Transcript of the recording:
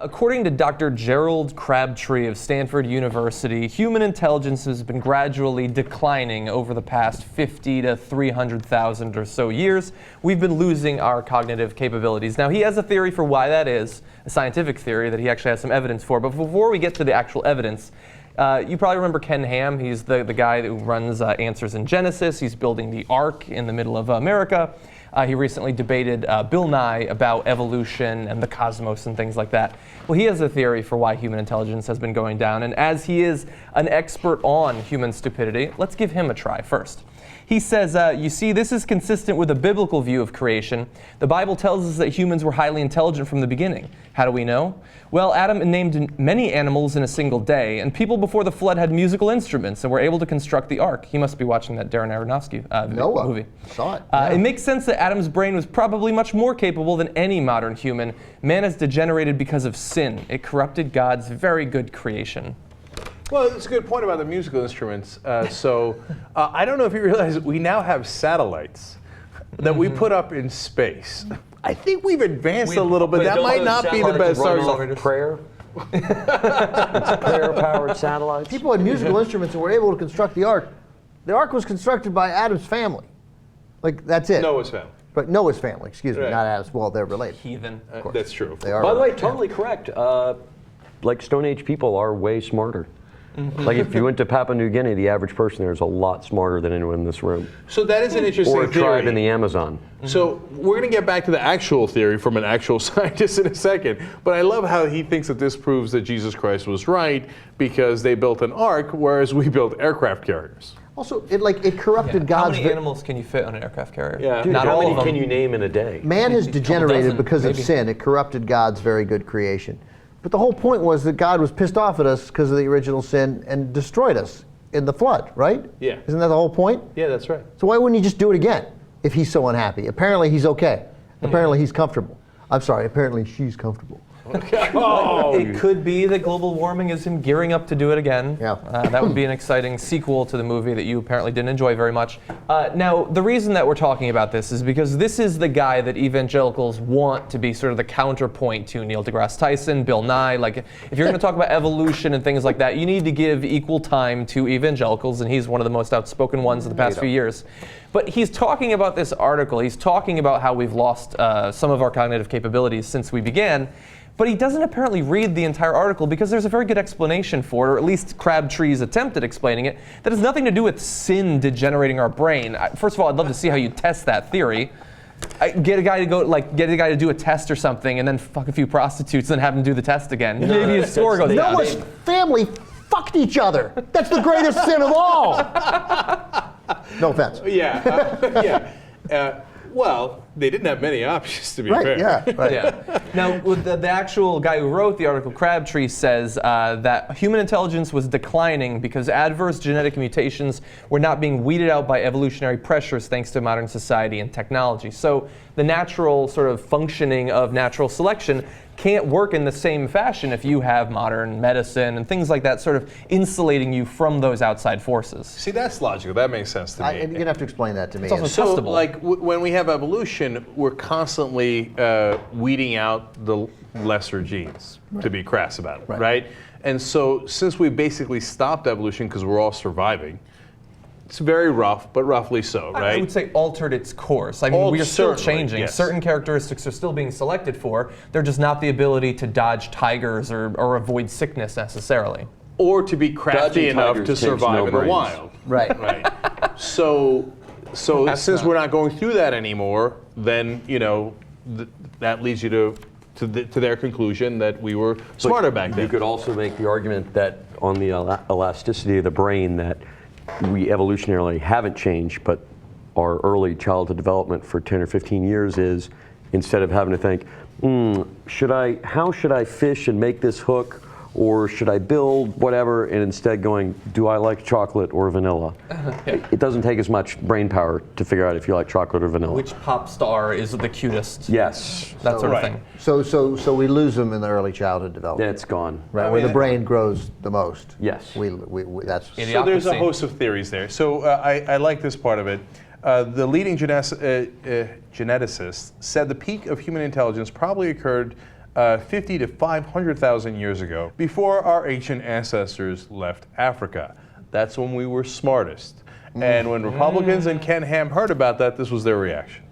According to Dr. Gerald Crabtree of Stanford University, human intelligence has been gradually declining over the past 50 to 300,000 or so years. We've been losing our cognitive capabilities. Now, he has a theory for why that is, a scientific theory that he actually has some evidence for. But before we get to the actual evidence, you probably remember Ken Ham. He's the guy who runs Answers in Genesis. He's building the Ark in the middle of America. He recently debated Bill Nye about evolution and the cosmos and things like that. Well, he has a theory for why human intelligence has been going down, and as he is an expert on human stupidity, let's give him a try first. He says, you see, this is consistent with a biblical view of creation. The Bible tells us that humans were highly intelligent from the beginning. How do we know? Well, Adam named many animals in a single day, and people before the flood had musical instruments and were able to construct the ark. He must be watching that Darren Aronofsky movie. Saw it. Yeah. It makes sense that Adam's brain was probably much more capable than any modern human. Man has degenerated because of sin. It corrupted God's very good creation. Well, it's a good point about the musical instruments. I don't know if you realize we now have satellites that we put up in space. I think we've advanced a little bit. That might not be the best. Prayer. It's prayer-powered satellites. People had musical instruments and were able to construct the ark. The ark was constructed by Adam's family. Like, that's it. Noah's family. But Noah's family, excuse me, Right. not Adam's. Well, they're related. Heathen. That's true. They are. By the way, related. totally correct. Like Stone Age people are way smarter. Like if you went to Papua New Guinea, the average person there is a lot smarter than anyone in this room. So that is an interesting Or a theory. tribe in the Amazon. So we're going to get back to the actual theory from an actual scientist in a second. But I love how he thinks that this proves that Jesus Christ was right because they built an ark, whereas we built aircraft carriers. Also, it corrupted God's. How many animals can you fit on an aircraft carrier? Yeah. Dude, Not how all many of them. can you name in a day? Man has degenerated dozen, because of maybe. sin. It corrupted God's very good creation. But the whole point was that God was pissed off at us because of the original sin and destroyed us in the flood, right? Yeah. Isn't that the whole point? Yeah, that's right. So why wouldn't he just do it again if he's so unhappy? Apparently he's okay. Apparently he's comfortable. I'm sorry, apparently she's comfortable. It could be that global warming is him gearing up to do it again. Yeah. That would be an exciting sequel to the movie that you apparently didn't enjoy very much. Now, the reason that we're talking about this is because this is the guy that evangelicals want to be sort of the counterpoint to Neil deGrasse Tyson, Bill Nye. Like, if you're going to talk about evolution and things like that, you need to give equal time to evangelicals, and he's one of the most outspoken ones of the past few years. But he's talking about this article. He's talking about how we've lost some of our cognitive capabilities since we began. But he doesn't apparently read the entire article because there's a very good explanation for it, or at least Crabtree's attempt at explaining it, that has nothing to do with sin degenerating our brain. First of all, I'd love to see how you test that theory. Get a guy to do a test or something, and then fuck a few prostitutes, and have him do the test again. Maybe his score goes down. Noah's family fucked each other. That's the greatest sin of all. No offense. Well, they didn't have many options, to be Right, fair. yeah. Right. Yeah. Now, with the actual guy who wrote the article, Crabtree, says that human intelligence was declining because adverse genetic mutations were not being weeded out by evolutionary pressures thanks to modern society and technology. So the natural sort of functioning of natural selection can't work in the same fashion if you have modern medicine and things like that sort of insulating you from those outside forces. See, that's logical. That makes sense to me. You're going to have to explain that to me. It's also So, testable. like, when we have evolution, we're constantly weeding out the lesser genes, to be crass about it, right? And so, since we basically stopped evolution because we're all surviving, it's very rough, but roughly so, right? I would say altered its course. I mean, we are still Certainly, changing. yes. Certain characteristics are still being selected for. They're just not the ability to dodge tigers or avoid sickness necessarily. Or to be crafty Dodging enough tigers to takes survive no in the brains. wild. Right. Right. So since we're not going through that anymore, then that leads you to their conclusion that we were smarter back then. You could also make the argument that on the elasticity of the brain that we evolutionarily haven't changed, but our early childhood development for 10 or 15 years is instead of having to think, how should I fish and make this hook? Or should I build whatever, and instead going, do I like chocolate or vanilla? It doesn't take as much brain power to figure out if you like chocolate or vanilla. Which pop star is the cutest? Yes. That sort of Right. thing. So we lose them in the early childhood development. It's gone. Right, where the brain grows the most. Yes. We that's So there's a Idiocracy. host of theories there. So I like this part of it. The leading geneticist said the peak of human intelligence probably occurred 50 to 500,000 years ago, before our ancient ancestors left Africa. That's when we were smartest. And when Republicans and Ken Ham heard about that, this was their reaction.